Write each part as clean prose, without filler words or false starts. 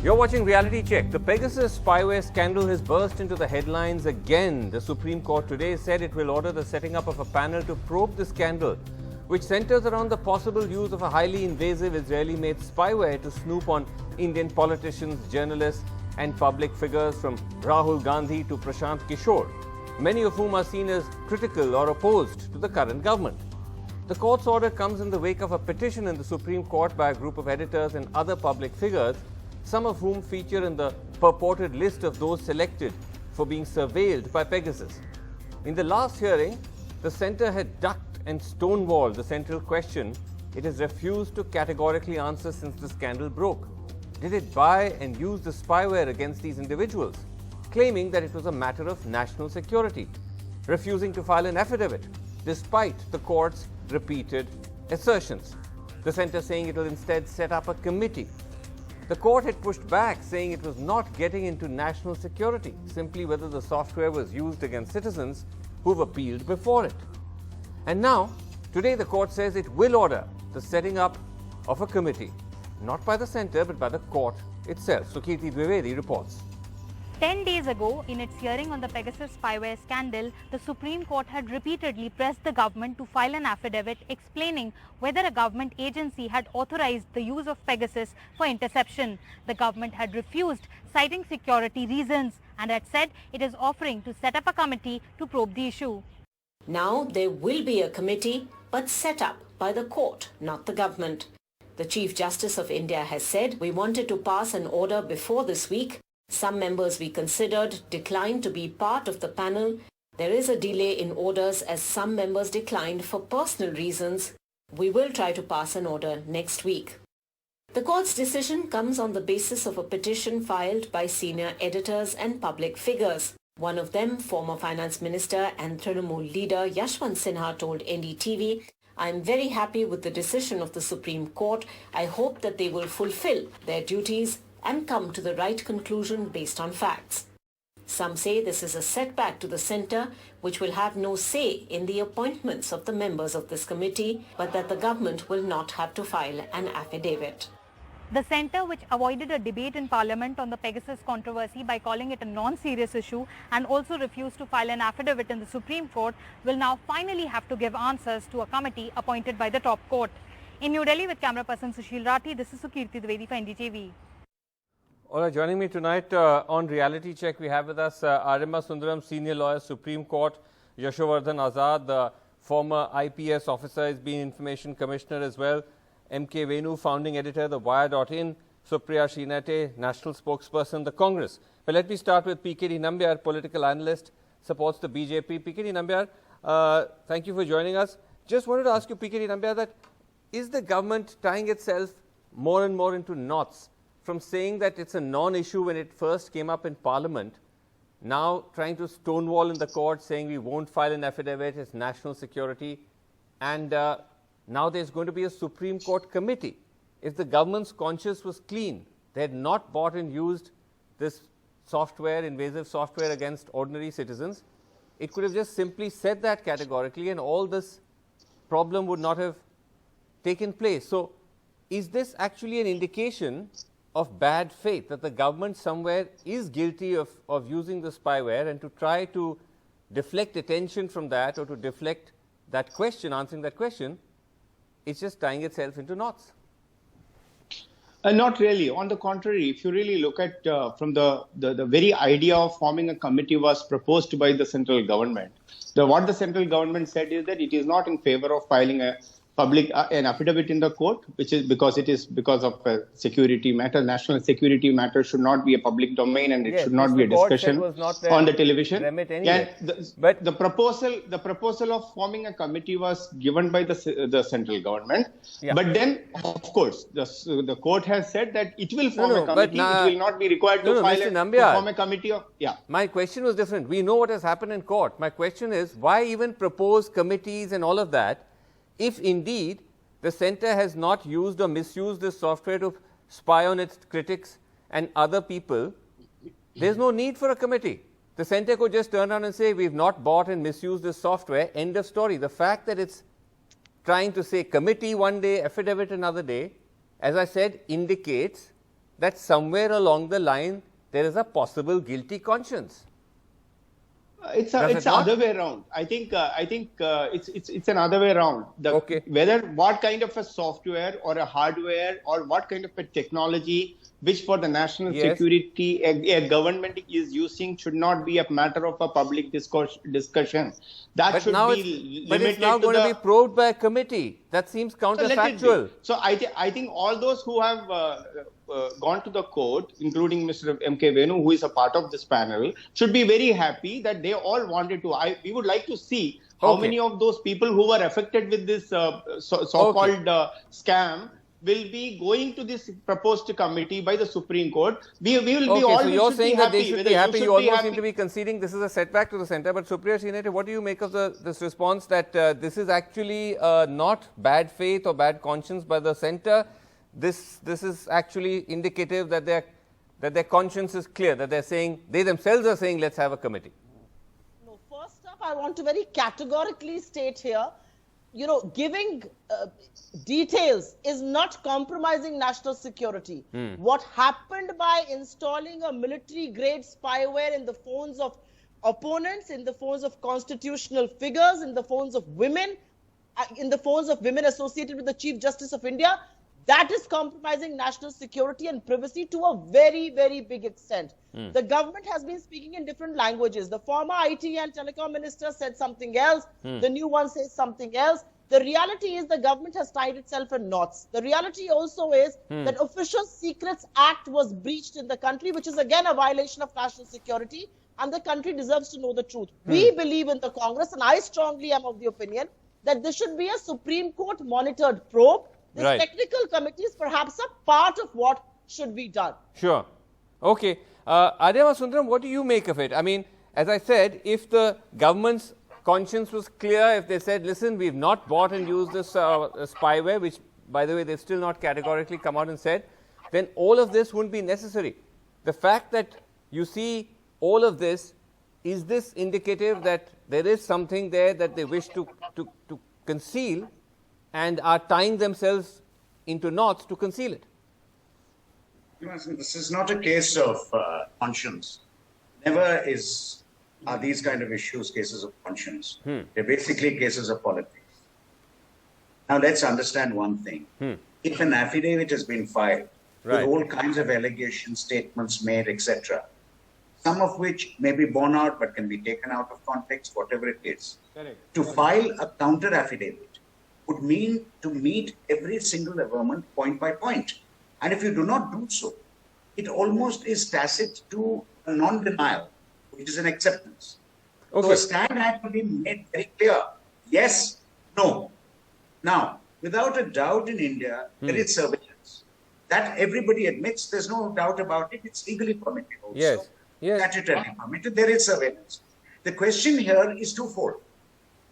You're watching Reality Check. The Pegasus Spyware scandal has burst into the headlines again. The Supreme Court today said it will order the setting up of a panel to probe the scandal, which centers around the possible use of a highly invasive Israeli-made spyware to snoop on Indian politicians, journalists and public figures from Rahul Gandhi to Prashant Kishore, many of whom are seen as critical or opposed to the current government. The court's order comes in the wake of a petition in the Supreme Court by a group of editors and other public figures, some of whom feature in the purported list of those selected for being surveilled by Pegasus. In the last hearing, the centre had ducked and stonewalled the central question it has refused to categorically answer since the scandal broke. Did it buy and use the spyware against these individuals, claiming that it was a matter of national security, refusing to file an affidavit despite the court's repeated assertions. The centre saying it will instead set up a committee. The court had pushed back, saying it was not getting into national security, simply whether the software was used against citizens who've appealed before it. And now, today the court says it will order the setting up of a committee, not by the centre but by the court itself. So Kirti Dwivedi reports. 10 days ago, in its hearing on the Pegasus Spyware scandal, the Supreme Court had repeatedly pressed the government to file an affidavit explaining whether a government agency had authorized the use of Pegasus for interception. The government had refused, citing security reasons, and had said it is offering to set up a committee to probe the issue. Now there will be a committee, but set up by the court, not the government. The Chief Justice of India has said, "We wanted to pass an order before this week. Some members we considered declined to be part of the panel. There is a delay in orders as some members declined for personal reasons. We will try to pass an order next week." The court's decision comes on the basis of a petition filed by senior editors and public figures. One of them, former Finance Minister and Trinamool leader Yashwant Sinha, told NDTV, "I am very happy with the decision of the Supreme Court. I hope that they will fulfill their duties and come to the right conclusion based on facts." Some say this is a setback to the centre, which will have no say in the appointments of the members of this committee, but that the government will not have to file an affidavit. The centre, which avoided a debate in Parliament on the Pegasus controversy by calling it a non-serious issue and also refused to file an affidavit in the Supreme Court, will now finally have to give answers to a committee appointed by the top court. In New Delhi with camera person Sushil Rathi, this is Kirti Dwivedi for NDTV. All right, joining me tonight on Reality Check, we have with us Arima Sundaram, senior lawyer, Supreme Court, Yashovardhan Azad, the former IPS officer, has been Information Commissioner as well, M.K. Venu, founding editor, the Wire.in, Supriya Srinate, national spokesperson, the Congress. But let me start with P.K.D. Nambiar, political analyst, supports the BJP. P.K.D. Nambiar, thank you for joining us. Just wanted to ask you, P.K.D. Nambiar, that is the government tying itself more and more into knots from saying that it's a non-issue when it first came up in Parliament, now trying to stonewall in the court, saying we won't file an affidavit, it's national security, and now there's going to be a Supreme Court committee. If the government's conscience was clean, they had not bought and used this software, invasive software against ordinary citizens, it could have just simply said that categorically and all this problem would not have taken place. So is this actually an indication of bad faith, that the government somewhere is guilty of using the spyware, and to try to deflect attention from that or to deflect that question, answering that question, it's just tying itself into knots? Not really. On the contrary, if you really look at from the very idea of forming a committee was proposed by the central government. What the central government said is that it is not in favor of filing an affidavit in the court, which is because of a security matter. National security matter should not be a public domain, and it should not be a discussion on the television. Anyway. But the proposal of forming a committee was given by the central government. Yeah. But then, of course, the court has said that it will form a committee. It will not be required to form a committee. My question was different. We know what has happened in court. My question is, why even propose committees and all of that, if indeed the centre has not used or misused this software to spy on its critics and other people? There's no need for a committee. The centre could just turn around and say, we've not bought and misused this software, end of story. The fact that it's trying to say committee one day, affidavit another day, as I said, indicates that somewhere along the line there is a possible guilty conscience? It's the other way around. I think it's another way around. Whether what kind of a software or a hardware or what kind of a technology which for the national security a government is using should not be a matter of a public discussion. But it's now going to be probed by a committee. That seems counterfactual. So I think all those who have gone to the court, including Mr. M.K. Venu, who is a part of this panel, should be very happy that they all wanted to. We would like to see how many of those people who were affected with this so-called scam will be going to this proposed committee by the Supreme Court. We will be all. So you're saying that they should be happy. You almost seem to be conceding this is a setback to the centre. But Supriya Srinate, what do you make of this response that this is actually not bad faith or bad conscience by the centre? This is actually indicative that their conscience is clear, that they themselves are saying, let's have a committee. No, first up, I want to very categorically state here, giving details is not compromising national security. What happened by installing a military-grade spyware in the phones of opponents, in the phones of constitutional figures, in the phones of women associated with the Chief Justice of India, that is compromising national security and privacy to a very, very big extent. The government has been speaking in different languages. The former IT and telecom minister said something else. The new one says something else. The reality is the government has tied itself in knots. The reality also is that Official Secrets Act was breached in the country, which is again a violation of national security, and the country deserves to know the truth. We believe in the Congress, and I strongly am of the opinion that there should be a Supreme Court monitored probe. This technical committee is perhaps a part of what should be done. Sure. Okay. Aryama Sundaram, what do you make of it? I mean, as I said, if the government's conscience was clear, if they said, listen, we've not bought and used this spyware, which, by the way, they've still not categorically come out and said, then all of this wouldn't be necessary. The fact that you see all of this, is this indicative that there is something there that they wish to conceal and are tying themselves into knots to conceal it? This is not a case of conscience. Never are these kind of issues cases of conscience. They're basically cases of politics. Now let's understand one thing. If an affidavit has been filed with all kinds of allegations, statements made, etc., some of which may be borne out but can be taken out of context, whatever it is, to file a counter affidavit would mean to meet every single averment point by point. And if you do not do so, it almost is tacit to a non-denial, which is an acceptance. So a stand had to be made very clear. Yes, no. Now, without a doubt in India, there is surveillance. That everybody admits, there's no doubt about it. It's legally permitted also. Yes. Statutorily permitted, there is surveillance. The question here is twofold.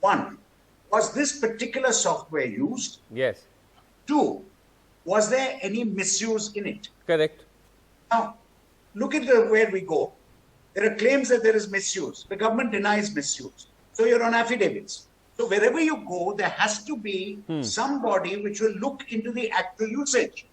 One, was this particular software used? Yes. Two, was there any misuse in it? Correct. Now, look at where we go. There are claims that there is misuse. The government denies misuse. So you're on affidavits. So wherever you go, there has to be somebody which will look into the actual usage.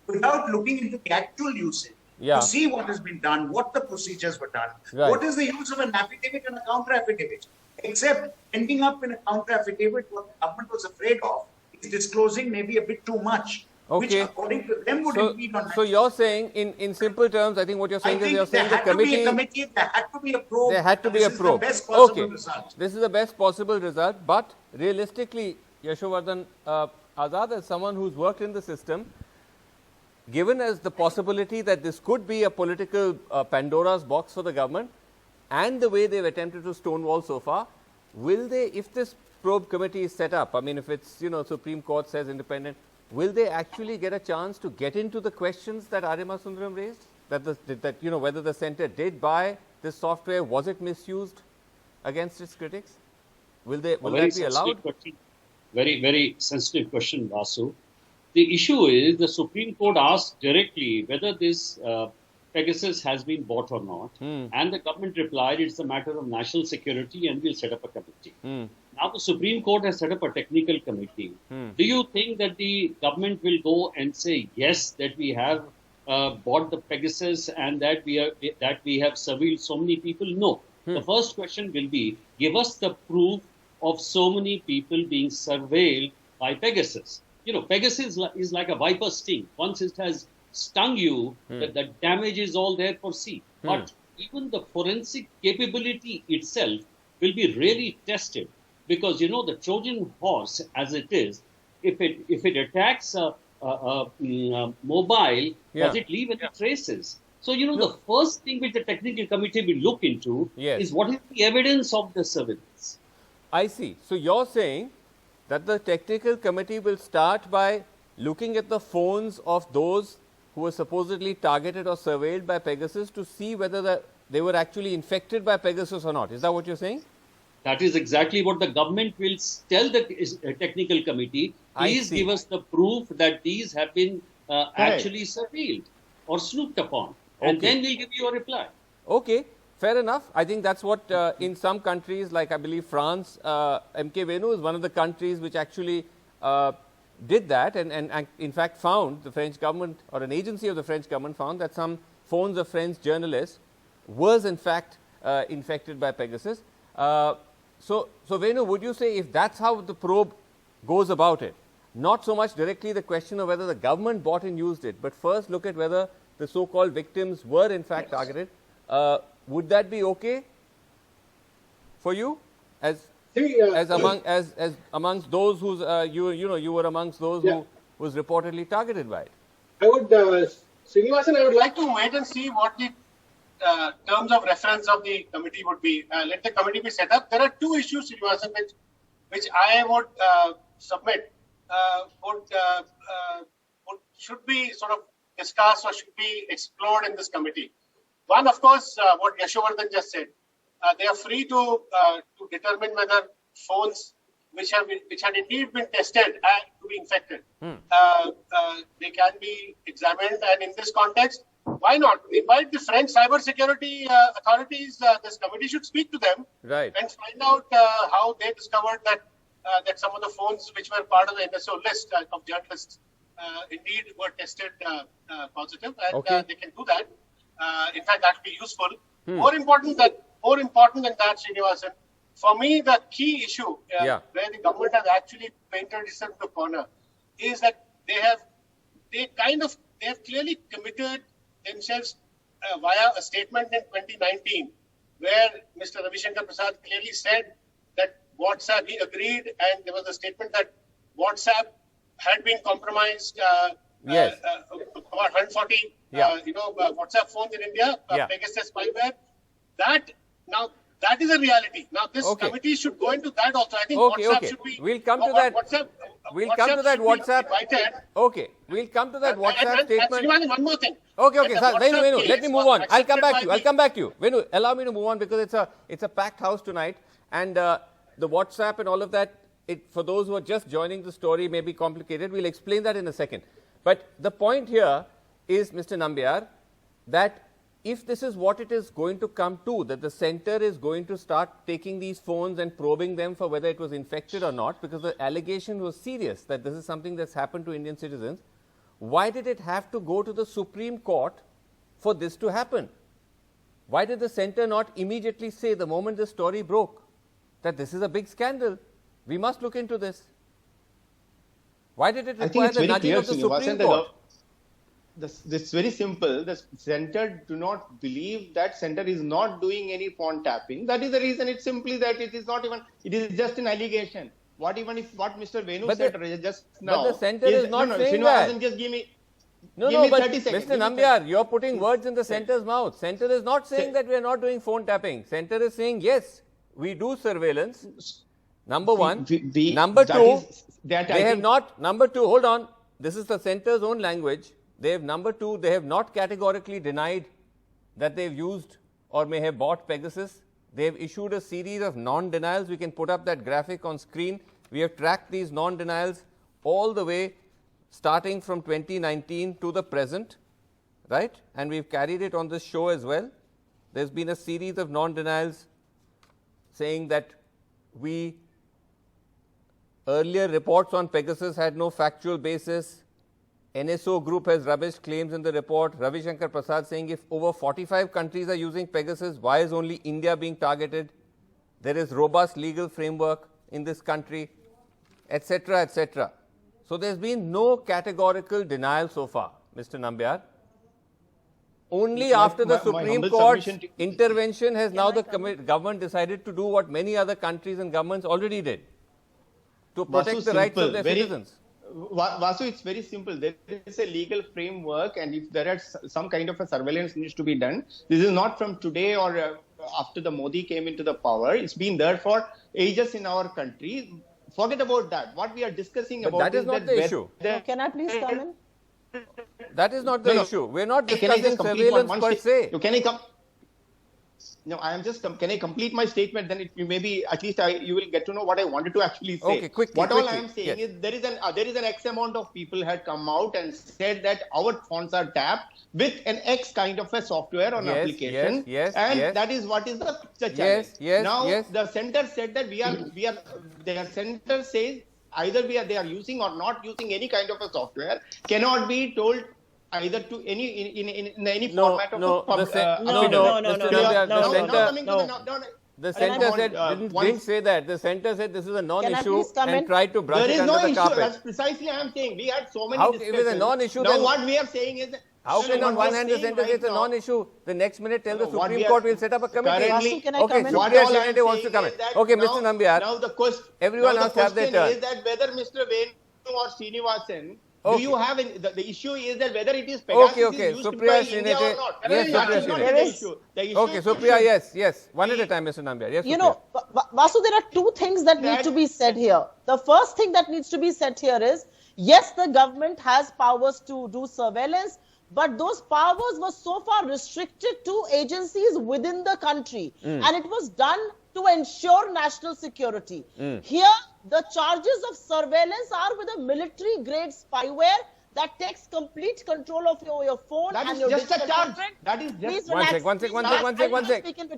Without looking into the actual usage, to see what has been done, what the procedures were done, what is the use of an affidavit and a counter affidavit. Except ending up in a counter affidavit, what the government was afraid of is disclosing maybe a bit too much, which according to them would impede on. So you're saying, in simple terms, I think what you're saying is you're saying the committee, there had to be a probe. There had to be a probe. This is the best possible result. This is the best possible result, but realistically, Yashovardhan Azad, as someone who's worked in the system, given as the possibility that this could be a political Pandora's box for the government, and the way they've attempted to stonewall so far, will they, if this probe committee is set up, I mean, if it's, Supreme Court says independent, will they actually get a chance to get into the questions that Aryama Sundaram raised? That whether the centre did buy this software, was it misused against its critics? Will that be allowed? Very, very sensitive question, Vasu. The issue is the Supreme Court asked directly whether this Pegasus has been bought or not. And the government replied, it's a matter of national security and we'll set up a committee. Now the Supreme Court has set up a technical committee. Do you think that the government will go and say, yes, that we have bought the Pegasus and that we have surveilled so many people? No. The first question will be, give us the proof of so many people being surveilled by Pegasus. Pegasus is like a viper sting. Once it has stung you, the damage is all there for see. But even the forensic capability itself will be really tested, because the Trojan horse, as it is, if it attacks a mobile, does it leave any traces? So the first thing which the technical committee will look into is what is the evidence of the surveillance. I see. So you're saying that the technical committee will start by looking at the phones of those who were supposedly targeted or surveilled by Pegasus to see whether they were actually infected by Pegasus or not. Is that what you're saying? That is exactly what the government will tell the technical committee. Please give us the proof that these have been actually surveilled or snooped upon. And then we'll give you a reply. Okay, fair enough. I think that's what in some countries, like I believe France, MK Venu is one of the countries which actually did that and in fact found, the French government or an agency of the French government found that some phones of French journalists was in fact infected by Pegasus. So Venu, would you say if that's how the probe goes about it, not so much directly the question of whether the government bought and used it, but first look at whether the so-called victims were in fact targeted, would that be okay for you as amongst those who's you were amongst those who was reportedly targeted by it? I would, Srinivasan, I would like to wait and see what the terms of reference of the committee would be. Let the committee be set up. There are two issues, Srinivasan, which I would submit should be sort of discussed or should be explored in this committee. One, of course, what Yashovardhan just said. They are free to determine whether phones which had indeed been tested and to be infected, they can be examined. And in this context, why not invite the French cyber security authorities? This committee should speak to them and find out how they discovered that some of the phones which were part of the NSO list of journalists indeed were tested positive, and they can do that. In fact, that would be useful. More important than that, Srinivasan, for me, the key issue where the government has actually painted itself to a corner is that they have clearly committed themselves via a statement in 2019, where Mr. Ravi Shankar Prasad clearly said that WhatsApp, he agreed, and there was a statement that WhatsApp had been compromised. About 140, WhatsApp phones in India, Pegasus Spyware. That is a reality. Now, this committee should go into that also. I think WhatsApp should be. We'll come to that. We'll come to that WhatsApp. Okay, we'll come to that WhatsApp statement. One more thing. Okay. Venu, let me move on. I'll come back to you. Venu, allow me to move on because it's a packed house tonight, and the WhatsApp and all of that. For those who are just joining the story, may be complicated. We'll explain that in a second. But the point here is, Mr. Nambiar, that if this is what it is going to come to, that the center is going to start taking these phones and probing them for whether it was infected or not, because the allegation was serious that this is something that's happened to Indian citizens, why did it have to go to the Supreme Court for this to happen? Why did the center not immediately say, the moment the story broke, that this is a big scandal, we must look into this? Why did it require the nudging of the Supreme Court? It's very simple. The center do not believe that center is not doing any phone tapping. That is the reason. It's simply that it is not even. It is just an allegation. What Mr. Venu said just now. But the center is not saying that. Just give me. But 30 seconds. Mr. Nambiar, you're putting words in the center's mouth. Center is not saying that we are not doing phone tapping. Center is saying yes, we do surveillance. Number one. Number two, they have not. Number two, hold on. This is the center's own language. They have they have not categorically denied that they've used or may have bought Pegasus. They have issued a series of non-denials. We can put up that graphic on screen. We have tracked these non-denials all the way starting from 2019 to the present, right? And we've carried it on this show as well. There's been a series of non-denials saying that earlier reports on Pegasus had no factual basis. NSO group has rubbished claims in the report. Ravi Shankar Prasad saying if over 45 countries are using Pegasus, why is only India being targeted? There is robust legal framework in this country, etc., etc. So there's been no categorical denial so far, Mr. Nambiar. Only after the Supreme Court's intervention has now the government decided to do what many other countries and governments already did, to protect the rights of their citizens. Vasu, it's very simple. There is a legal framework, and if there is some kind of a surveillance needs to be done, this is not from today or after the Modi came into the power. It's been there for ages in our country. Forget about that. What we are discussing about that is not the issue. Can I please come in? That is not the issue. We're not discussing surveillance per se. Can I come? No, I am just. Can I complete my statement? Then maybe at least you will get to know what I wanted to actually say. Okay, quickly. What all I am saying is there is an X amount of people had come out and said that our phones are tapped with an X kind of a software or application, and that is what is the challenge. Now the center said that their center says either they are using or not using any kind of a software cannot be told either to in any format of The center said didn't say that. The center said this is a non-issue and tried to brush it under the carpet. That's precisely I am saying. We had so many discussions. If it's a non-issue, now what we are saying is that how can on one hand the center say it's a non-issue, the next minute tell the Supreme Court will set up a committee? Okay, Supriya Srinivas wants to come in. Okay, Mr. Nambiar, now the question, everyone has to have their turn. Is that whether Mr. Venu or Srinivasan, do you have the issue is that whether it is Pegasus is used by India or not? Yes, okay, Supriya, yes. One at a time, Mr. Nambiar. Yes, you know, Vasu, there are two things that need to be said here. The first thing that needs to be said here is, yes, the government has powers to do surveillance, but those powers were so far restricted to agencies within the country. And it was done to ensure national security. Here, the charges of surveillance are with a military-grade spyware that takes complete control of your phone that and is your just digital a charge. footprint. That is just one sec.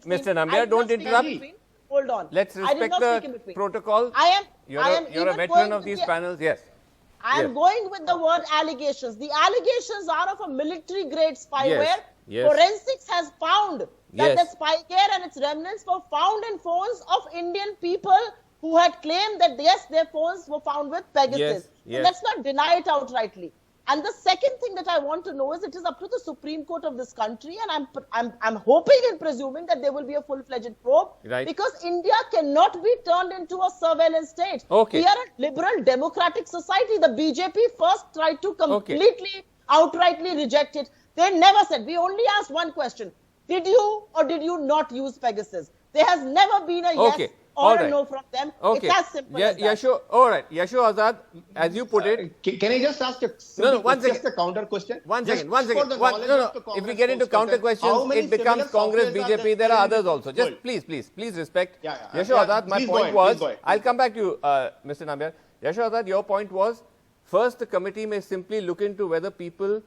Mr. Nambiar, don't interrupt. Hold on. Let's respect the protocol. You're a veteran of these panels. Yes. I am going with the word allegations. The allegations are of a military-grade spyware. Forensics has found that the spyware and its remnants were found in phones of Indian people who had claimed that yes, their phones were found with Pegasus. So let's not deny it outrightly. And the second thing that I want to know is it is up to the Supreme Court of this country, and I'm hoping and presuming that there will be a full-fledged probe, because India cannot be turned into a surveillance state. We are a liberal democratic society. The BJP first tried to completely, outrightly reject it. They never said. We only asked one question: did you or did you not use Pegasus? There has never been a yes or a no from them. It's as simple as that. All right. Yashu Azad, as you put it. Can I just ask a counter question? One second. If we get into counter questions, it becomes Congress, BJP. There are others also. Just please respect. Yashu Azad, my point was, I'll come back to you, Mr. Nambiar. Yashu Azad, your point was, first the committee may simply look into whether people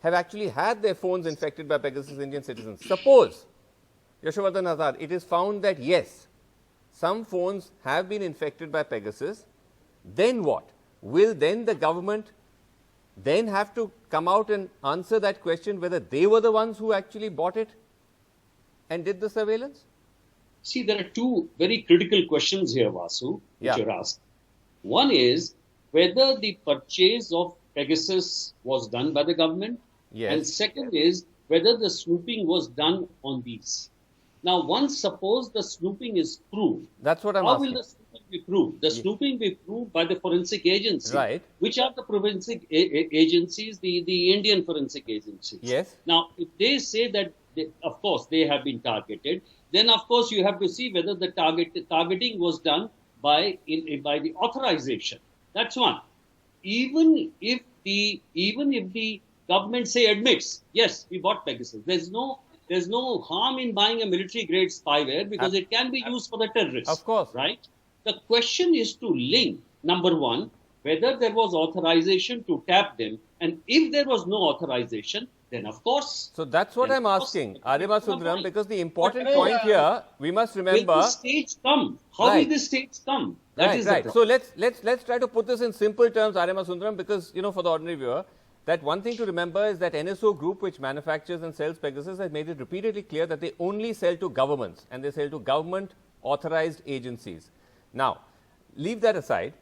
have actually had their phones infected by Pegasus Indian citizens. Suppose, Yashwardhan Azad, it is found that yes, some phones have been infected by Pegasus, then what? Will then the government then have to come out and answer that question whether they were the ones who actually bought it and did the surveillance? See, there are two very critical questions here, Vasu, which you're asked. One is whether the purchase of Pegasus was done by the government. And second is whether the snooping was done on these. Now, once suppose the snooping is proved, that's what I'm how asking. will the snooping be proved? The snooping be proved by the forensic agency. Which are the forensic agencies? The Indian forensic agencies. Now, if they say that, of course, they have been targeted, then of course you have to see whether the targeting was done by the authorization. That's one. Even if the government admits, yes, we bought Pegasus, there's no harm in buying a military-grade spyware because it can be used for the terrorists. Of course. Right? The question is to link, number one, whether there was authorization to tap them, and if there was no authorization, then of course. So that's what I'm asking, Arima Sundram, because the important point here, we must remember. Will this stage come? How will this stage come? That is the problem. So let's try to put this in simple terms, Arima Sundram, because, for the ordinary viewer, that one thing to remember is that NSO Group, which manufactures and sells Pegasus, has made it repeatedly clear that they only sell to governments and they sell to government authorized agencies. Now, leave that aside.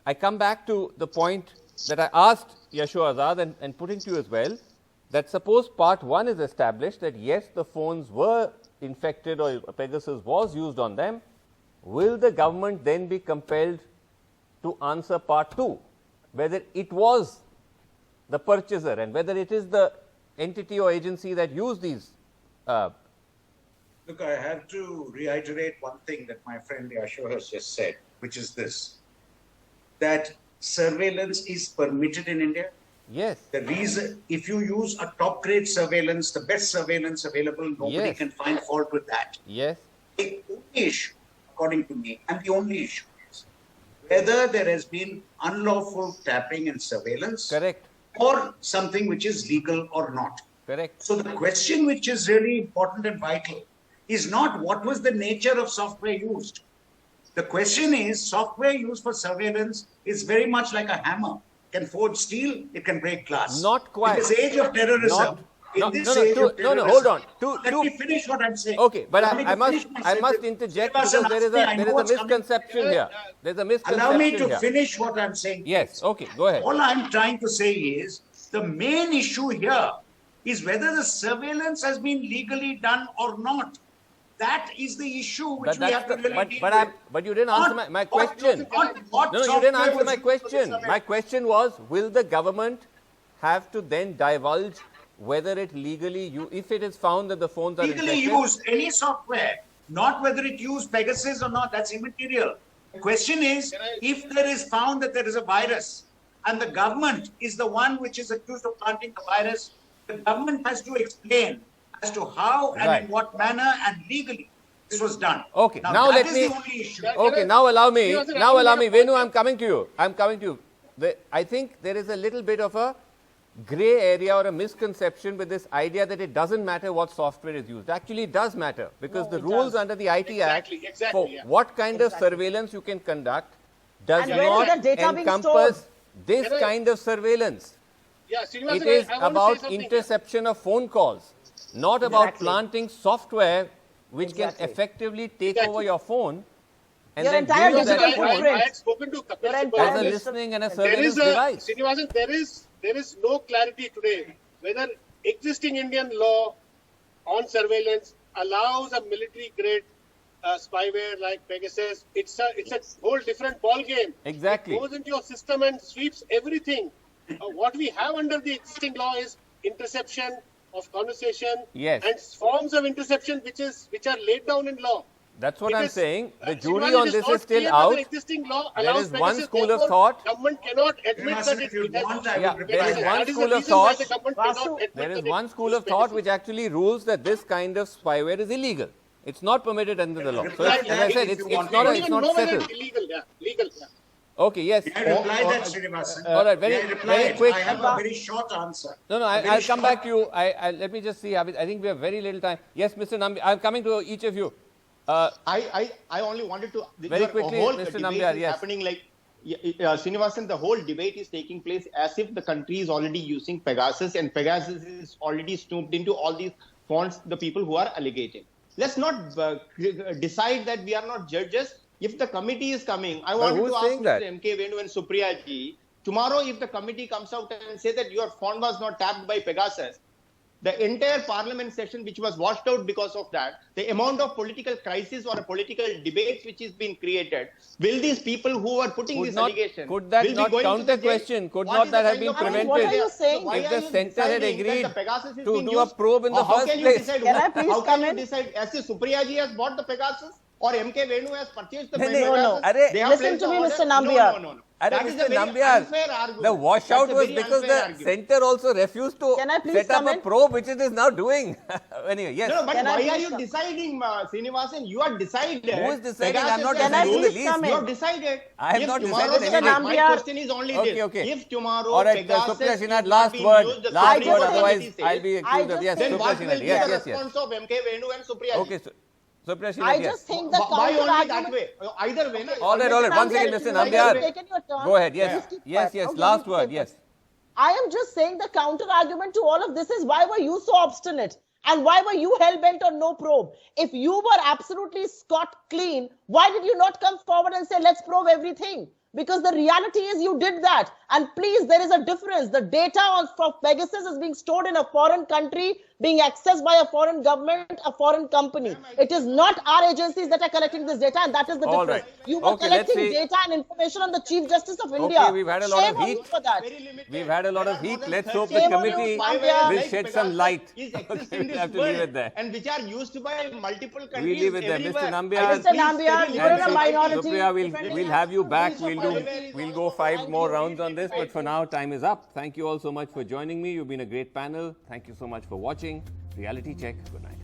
I come back to the point that I asked Yasho Azad and putting to you as well, that suppose part 1 is established that yes, the phones were infected or Pegasus was used on them, will the government then be compelled to answer part 2, whether it was the purchaser and whether it is the entity or agency that used these? Look, I have to reiterate one thing that my friend Yasho has just said, which is this, that surveillance is permitted in India. Yes. The reason, if you use a top grade surveillance, the best surveillance available, nobody Yes. can find fault with that. Yes. The only issue, according to me, and the only issue is whether there has been unlawful tapping and surveillance, Correct. or something which is legal or not. Correct. So the question which is really important and vital is not what was the nature of software used. The question is, software used for surveillance is very much like a hammer. It can forge steel, it can break glass. Not quite. In this age of terrorism, Hold on. let me finish what I'm saying. Okay, but Allow me I to must finish my sentence. interject Srinivasan because there is asked me, I know a what's coming. misconception here. There's a misconception Allow me to here. finish what I'm saying. Yes. Okay. Go ahead. All I'm trying to say is the main issue here is whether the surveillance has been legally done or not. That is the issue which we have to really deal with. But you didn't answer my question. No, you didn't answer my question. My question was, will the government have to then divulge whether it legally, if it is found that the phones are legally infected? used any software, not whether it used Pegasus or not, that's immaterial. The question is, if there is found that there is a virus and the government is the one which is accused of planting the virus, the government has to explain as to how and in what manner and legally this was done. Okay, now that let is me. the only issue. Okay, now allow me. Venu, I'm coming to you. I think there is a little bit of a grey area or a misconception with this idea that it doesn't matter what software is used. Actually, it does matter because the rules under the IT Act for what kind of surveillance you can conduct does not encompass this kind of surveillance. Yeah, It is about interception of phone calls, not about planting software which can effectively take over your phone and Your then entire use that digital phone footprint. I had spoken to Kapil Your Sibal. entire as a digital- listening and a There surveillance is a, device. Srinivasan, there is no clarity today whether existing Indian law on surveillance allows a military grade spyware like Pegasus. It's a whole different ball game. Exactly. It goes into your system and sweeps everything. What we have under the existing law is interception of conversation Yes. and forms of interception which are laid down in law. That's what It I'm is- saying. The Srinivasan, jury it on is this not is still clear out. whether existing law There allows is one Pegasus, school of therefore, thought. Government cannot admit Srinivasan, that if you it has. want, I Yeah, will there is reply. one That is school the of reason why thought. the government Vasu, cannot admit There is that it one school used of thought Pegasus. which actually rules that this kind of spyware is illegal. It's not permitted under the law. So, Reply as I that said, if it's you want not, to. I don't it's even not know whether settled. it's illegal. Yeah, legal. Yeah. Okay, yes. I replied that, Srinivasan. All right, very, I very replied. quick. I have a very short answer. No, A very I'll come back short- to you. Let me just see. I think we have very little time. Yes, Mr. Nambi, I'm coming to each of you. I only wanted to Very quickly, whole Mr. debate Nambiar, is yes. happening like Srinivasan, the whole debate is taking place as if the country is already using Pegasus and Pegasus is already snooped into all these phones, the people who are alleging. Let's not decide that we are not judges. If the committee is coming, I wanted who's to ask saying that? Mr. M.K. Venu and Supriya ji, tomorrow if the committee comes out and say that your phone was not tapped by Pegasus, the entire parliament session which was washed out because of that, the amount of political crisis or political debates which is being created, will these people who are putting this allegation, Could that will be not going count to the the jail? question? Could What not is that the have kind been of- prevented? What are you saying? Why If are the you centre had deciding that agreed the Pegasus is to being do a used? probe in the Or how first can you place? decide Can I what- please how come can you in? decide as if Supriya ji has bought the Pegasus or M.K. Venu has purchased the No, Pegasus? no. Arre, They have listen placed to the me, order? Mr. Nambiar. No. Arre, That is Mr. a very Nambiar, unfair argument. the washout That's a was very because unfair the argument. centre also refused to Can I please set up come a in? probe, which it is now doing. Anyway, yes. No, but Can I why are please you come? deciding, Srinivasan? You are decided. Who is deciding? Pegasus I'm not is Can I deciding in used. the please come least. You in? have decided. I have If not tomorrow, decided anything. My Nambiar- question is only this. Okay. If tomorrow All right, Pegasus Supriya is Sinha, not last being word. used, the Last Supreme word, Court otherwise committee I'll be says, accused of. Yes, then Supriya what will Sinha. be Yes, the yes, yes. response of M.K. Venu and Supriya ji? Okay, Supriya Sinha, I yes. just think the Why counter only that argument. way? Either way. na? All right. One second, Mr. You've Nambiar. taken your turn. Go ahead. Yes, Just keep yes, quiet. yes. Okay, Last you word. say Yes. I am just saying the counter argument to all of this is, why were you so obstinate? And why were you hell-bent on no probe? If you were absolutely scot clean, why did you not come forward and say, let's probe everything? Because the reality is you did that. And please, there is a difference. The data for Pegasus is being stored in a foreign country, being accessed by a foreign government, a foreign company. It is not our agencies that are collecting this data, and that is the All difference. right. You were Okay, collecting data and information on the Chief Justice of India. Okay, we've had a lot Shame of on you heat. for that. We've had a lot of heat. Let's hope the Shame on you, committee Nambia. will shed some light. Okay, We'll have to leave it there. and which are used by multiple countries. We leave it there. everywhere. Mr. Nambia, Mr. Nambia, you're in a minority. Supriya, we'll have you back. We'll go 5 more rounds on this, but for now, time is up. Thank you all so much for joining me. You've been a great panel. Thank you so much for watching. Reality Check. Good night.